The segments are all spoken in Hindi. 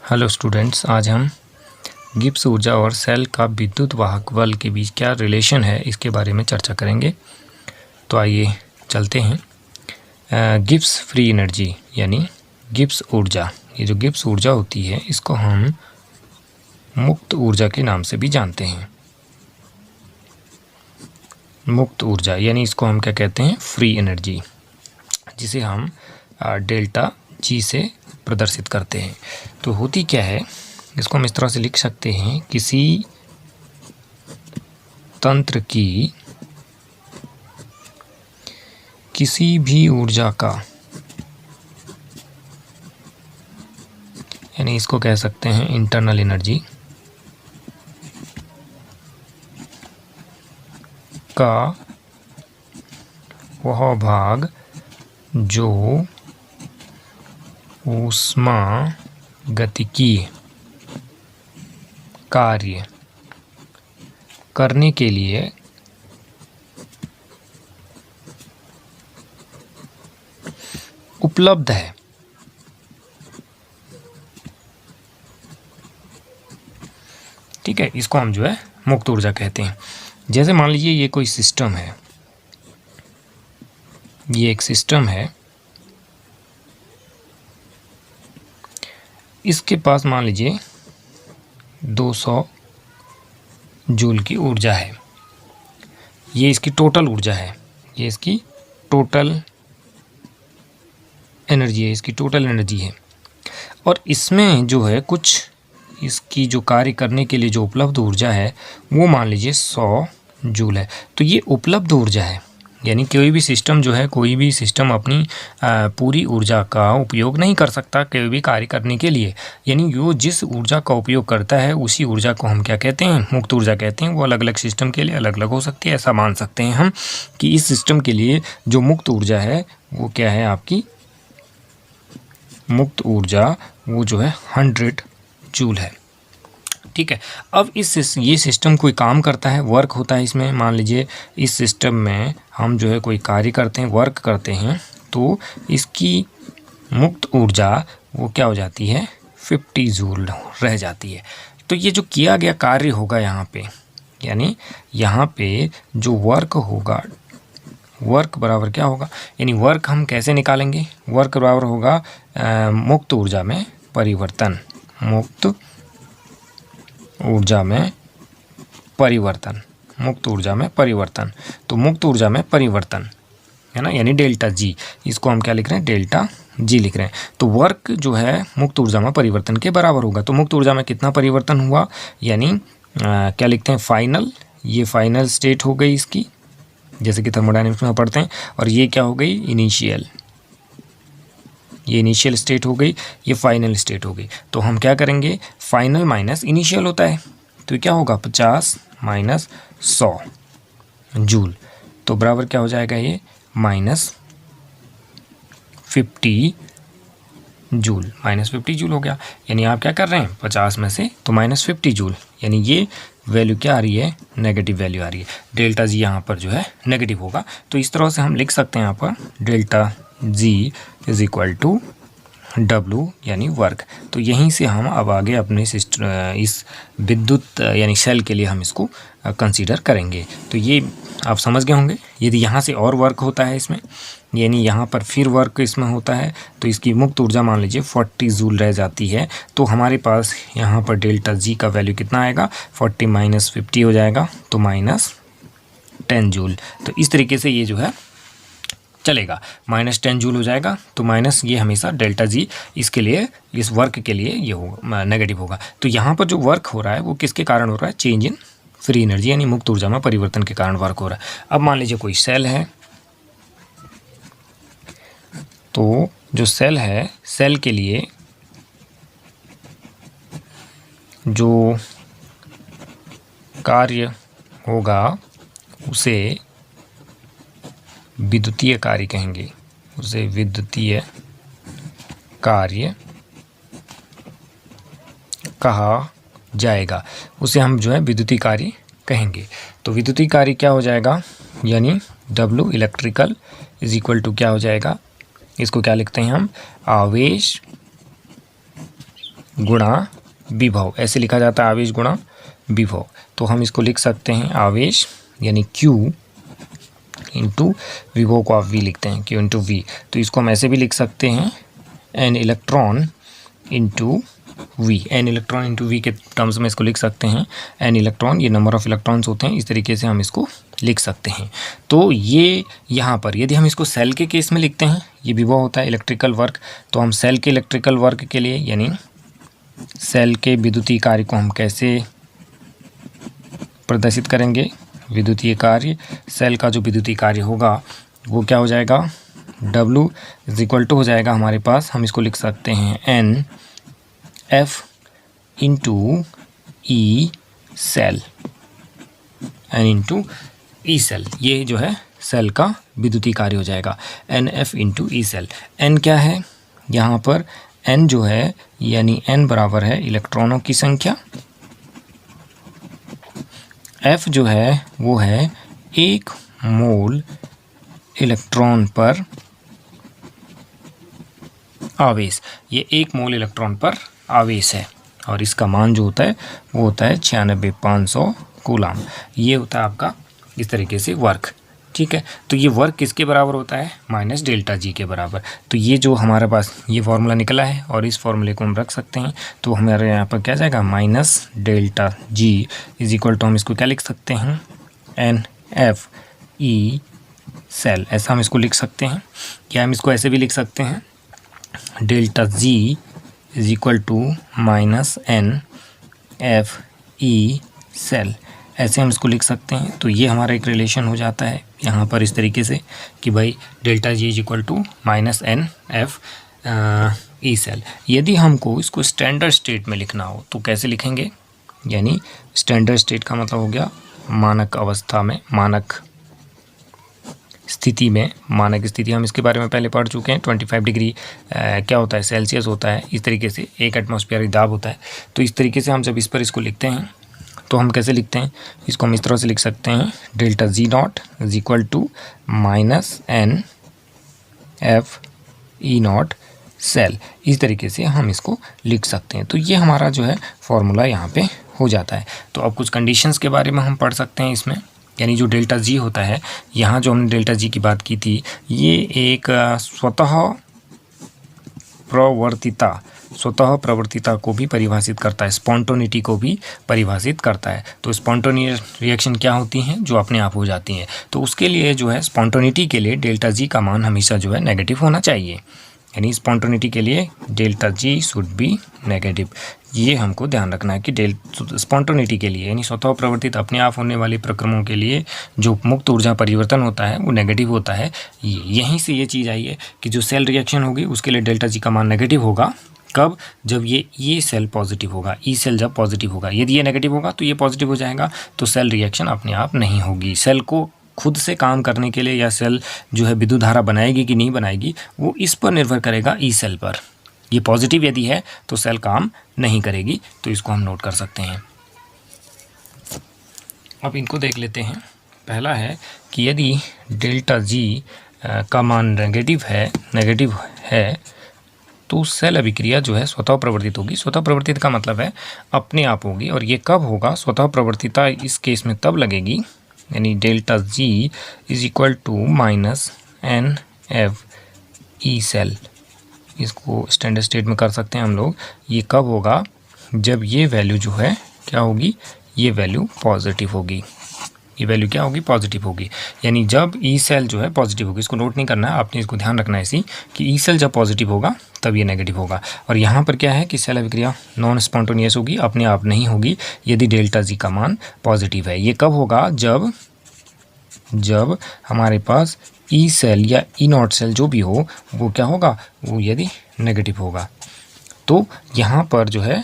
हेलो स्टूडेंट्स, आज हम गिब्स ऊर्जा और सेल का विद्युत वाहक बल के बीच क्या रिलेशन है इसके बारे में चर्चा करेंगे। तो आइए चलते हैं। गिब्स फ्री एनर्जी यानी गिब्स ऊर्जा, ये जो गिब्स ऊर्जा होती है इसको हम मुक्त ऊर्जा के नाम से भी जानते हैं। मुक्त ऊर्जा यानी इसको हम क्या कहते हैं, फ्री एनर्जी, जिसे हम डेल्टा जी से प्रदर्शित करते हैं। तो होती क्या है, इसको हम इस तरह से लिख सकते हैं, किसी तंत्र की किसी भी ऊर्जा का, यानी इसको कह सकते हैं इंटरनल एनर्जी का वह भाग जो ऊष्मागतिकीय कार्य करने के लिए उपलब्ध है। ठीक है, इसको हम जो है मुक्त ऊर्जा कहते हैं। जैसे मान लीजिए ये कोई सिस्टम है, ये एक सिस्टम है, इसके पास मान लीजिए 200 जूल की ऊर्जा है। ये इसकी टोटल ऊर्जा है, ये इसकी टोटल एनर्जी है, इसकी टोटल एनर्जी है। और इसमें जो है कुछ इसकी जो कार्य करने के लिए जो उपलब्ध ऊर्जा है वो मान लीजिए 100 जूल है। तो ये उपलब्ध ऊर्जा है, यानी कोई भी सिस्टम जो है, कोई भी सिस्टम अपनी पूरी ऊर्जा का उपयोग नहीं कर सकता कोई भी कार्य करने के लिए। यानी वो जिस ऊर्जा का उपयोग करता है उसी ऊर्जा को हम क्या कहते हैं, मुक्त ऊर्जा कहते हैं। वो अलग अलग सिस्टम के लिए अलग अलग हो सकती है। ऐसा मान सकते हैं हम कि इस सिस्टम के लिए जो मुक्त ऊर्जा है वो क्या है, आपकी मुक्त ऊर्जा वो जो है 100 जूल है। ठीक है, अब ये सिस्टम कोई काम करता है, वर्क होता है इसमें। मान लीजिए इस सिस्टम में हम जो है कोई कार्य करते हैं, वर्क करते हैं, तो इसकी मुक्त ऊर्जा वो क्या हो जाती है, 50 जूल रह जाती है। तो ये जो किया गया कार्य होगा यहाँ पे, यानी यहाँ पे जो वर्क होगा, वर्क बराबर क्या होगा, यानी वर्क हम कैसे निकालेंगे, वर्क बराबर होगा मुक्त ऊर्जा में परिवर्तन, मुक्त ऊर्जा में परिवर्तन, मुक्त ऊर्जा में परिवर्तन। तो मुक्त ऊर्जा में परिवर्तन है ना, यानी डेल्टा जी, इसको हम क्या लिख रहे हैं, डेल्टा जी लिख रहे हैं। तो वर्क जो है मुक्त ऊर्जा में परिवर्तन के बराबर होगा। तो मुक्त ऊर्जा में कितना परिवर्तन हुआ, यानी क्या लिखते हैं, फाइनल, ये फाइनल स्टेट हो गई इसकी, जैसे कि थर्मोडायनेमिक्स में पढ़ते हैं। और ये क्या हो गई, इनिशियल, ये इनिशियल स्टेट हो गई, ये फाइनल स्टेट हो गई। तो हम क्या करेंगे, फाइनल माइनस इनिशियल होता है, तो क्या होगा 50 माइनस 100 जूल, तो बराबर क्या हो जाएगा, ये माइनस 50 जूल, माइनस 50 जूल हो गया। यानी आप क्या कर रहे हैं, 50 में से तो माइनस 50 जूल, यानी ये वैल्यू क्या आ रही है, नेगेटिव वैल्यू आ रही है। डेल्टा जी यहाँ पर जो है नेगेटिव होगा। तो इस तरह से हम लिख सकते हैं यहाँ पर delta G is equal to W यानी वर्क। तो यहीं से हम अब आगे अपने सिस्टम इस विद्युत यानी सेल के लिए हम इसको कंसीडर करेंगे। तो ये आप समझ गए होंगे। यदि यहाँ से और वर्क होता है इसमें, यानी यहाँ पर फिर वर्क इसमें होता है, तो इसकी मुक्त ऊर्जा मान लीजिए 40 जूल रह जाती है। तो हमारे पास यहाँ पर डेल्टा जी का वैल्यू कितना आएगा, 40 माइनस 50 हो जाएगा, तो माइनस 10 जूल। तो इस तरीके से ये जो है चलेगा, माइनस 10 जूल हो जाएगा। तो माइनस ये हमेशा डेल्टा जी इसके लिए, इस वर्क के लिए ये होगा, नेगेटिव होगा। तो यहाँ पर जो वर्क हो रहा है वो किसके कारण हो रहा है, चेंज इन फ्री एनर्जी यानी मुक्त ऊर्जा में परिवर्तन के कारण वर्क हो रहा है। अब मान लीजिए कोई सेल है, तो जो सेल है, सेल के लिए जो कार्य होगा उसे विद्युतीय कार्य कहेंगे, उसे विद्युतीय कार्य कहा जाएगा, उसे हम जो है विद्युतीय कार्य कहेंगे। तो विद्युतीय कार्य क्या हो जाएगा, यानी W electrical is equal to क्या हो जाएगा, इसको क्या लिखते हैं हम, आवेश गुणा विभव, ऐसे लिखा जाता है, आवेश गुणा विभव। तो हम इसको लिख सकते हैं आवेश यानी Q इंटू विभव को आप V लिखते हैं, Q इंटू V। तो इसको हम ऐसे भी लिख सकते हैं N electron into V, N electron into V के टर्म्स में इसको लिख सकते हैं। N इलेक्ट्रॉन ये नंबर ऑफ इलेक्ट्रॉन्स होते हैं, इस तरीके से हम इसको लिख सकते हैं। तो ये यहाँ पर यदि हम इसको सेल के केस में लिखते हैं, ये विभव होता है इलेक्ट्रिकल वर्क, तो हम सेल के इलेक्ट्रिकल वर्क के लिए यानी सेल के विद्युतीय कार्य को हम कैसे प्रदर्शित करेंगे? विद्युतीय कार्य, सेल का जो विद्युतीय कार्य होगा वो क्या हो जाएगा? W इज इक्वल टू हो जाएगा हमारे पास, हम इसको लिख सकते हैं N F into E cell, N into E cell, ये जो है सेल का विद्युतीय कार्य हो जाएगा N F into E cell. N क्या है यहाँ पर? N जो है यानी N बराबर है इलेक्ट्रॉनों की संख्या, F जो है वो है 1 मोल इलेक्ट्रॉन पर आवेश, ये 1 मोल इलेक्ट्रॉन पर आवेश है, और इसका मान जो होता है वो होता है 96,500 कूलाम। ये होता है आपका इस तरीके से वर्क, ठीक है। तो ये वर्क किसके बराबर होता है? माइनस डेल्टा जी के बराबर। तो ये जो हमारे पास ये फार्मूला निकला है और इस फार्मूले को हम रख सकते हैं, तो हमारे यहाँ पर क्या जाएगा? Minus delta G is equal to हम इसको क्या लिख सकते हैं? एन एफ ई सेल, ऐसा हम इसको लिख सकते हैं। क्या हम इसको ऐसे भी लिख सकते हैं? Delta G is equal to minus N F E cell, ऐसे हम इसको लिख सकते हैं। तो ये हमारा एक रिलेशन हो जाता है यहाँ पर इस तरीके से कि भाई delta G is equal to minus N F E cell. यदि हमको इसको स्टैंडर्ड स्टेट में लिखना हो तो कैसे लिखेंगे? यानी स्टैंडर्ड स्टेट का मतलब हो गया मानक अवस्था में, मानक स्थिति में। मानक स्थिति हम इसके बारे में पहले पढ़ चुके हैं। 25 डिग्री क्या होता है? सेल्सियस होता है। इस तरीके से 1 एटमॉस्फेरिक दाब होता है। तो इस तरीके से हम जब इस पर इसको लिखते हैं तो हम कैसे लिखते हैं? इसको हम इस तरह से लिख सकते हैं, delta G not is equal to minus N F E not cell. इस तरीके से हम इसको लिख सकते हैं। तो ये हमारा जो है फॉर्मूला यहाँ पे हो जाता है। तो अब कुछ कंडीशंस के बारे में हम पढ़ सकते हैं इसमें, यानी जो डेल्टा जी होता है, यहाँ जो हमने डेल्टा जी की बात की थी, ये एक स्वतः प्रवर्तिता को भी परिभाषित करता है, स्पॉन्टेनिटी को भी परिभाषित करता है। तो स्पॉन्टेनियस रिएक्शन क्या होती हैं? जो अपने आप हो जाती हैं। तो उसके लिए जो है स्पॉन्टेनिटी के लिए डेल्टा जी का मान हमेशा जो है नेगेटिव होना चाहिए, यानी स्पॉन्टेनिटी के लिए delta G should be negative. ये हमको ध्यान रखना है कि स्पॉन्टेनिटी के लिए यानी स्वतः प्रवर्तित अपने आप होने वाले प्रक्रमों के लिए जो मुक्त ऊर्जा परिवर्तन होता है वो नेगेटिव होता है। यहीं से ये चीज़ आई है कि जो सेल रिएक्शन होगी उसके लिए डेल्टा जी का मान नेगेटिव होगा। कब? जब ये सेल पॉजिटिव होगा, ई सेल जब पॉजिटिव होगा। यदि ये नेगेटिव होगा तो ये पॉजिटिव हो जाएगा, तो सेल रिएक्शन अपने आप नहीं होगी। सेल को खुद से काम करने के लिए या सेल जो है विद्युत धारा बनाएगी कि नहीं बनाएगी वो इस पर निर्भर करेगा, ई सेल पर। ये पॉजिटिव यदि है तो सेल काम नहीं करेगी। तो इसको हम नोट कर सकते हैं। अब इनको देख लेते हैं। पहला है कि यदि डेल्टा जी का मान नेगेटिव है तो सेल अभिक्रिया जो है स्वतः प्रवर्तित होगी। स्वतः प्रवर्तित का मतलब है अपने आप होगी। और ये कब होगा? स्वतः प्रवर्तिता इस केस में तब लगेगी, यानी delta G is equal to minus N F E cell. इसको स्टैंडर्ड स्टेट में कर सकते हैं हम लोग। ये कब होगा? जब ये वैल्यू जो है क्या होगी? ये वैल्यू पॉजिटिव होगी। ये वैल्यू क्या होगी? पॉजिटिव होगी। यानी जब ई सेल जो है पॉजिटिव होगी, इसको नोट नहीं करना है, आपने इसको ध्यान रखना है इसी कि ई सेल जब पॉजिटिव होगा तब ये नेगेटिव होगा। और यहाँ पर क्या है कि सेल अभिक्रिया नॉन स्पॉन्टेनियस होगी, अपने आप नहीं होगी, यदि डेल्टा जी का मान पॉजिटिव है। ये कब होगा? जब हमारे पास ई सेल या ई नॉट सेल जो भी हो वो क्या होगा? वो यदि नेगेटिव होगा। तो यहाँ पर जो है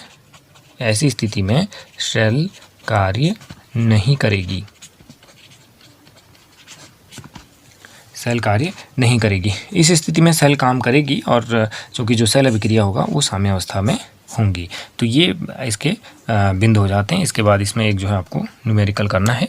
ऐसी स्थिति में सेल कार्य नहीं करेगी, सेल कार्य नहीं करेगी। इस स्थिति में सेल काम करेगी और चूँकि जो सेल अभिक्रिया होगा वो साम्यावस्था में होंगी। तो ये इसके बिंदु हो जाते हैं। इसके बाद इसमें एक जो है आपको न्यूमेरिकल करना है।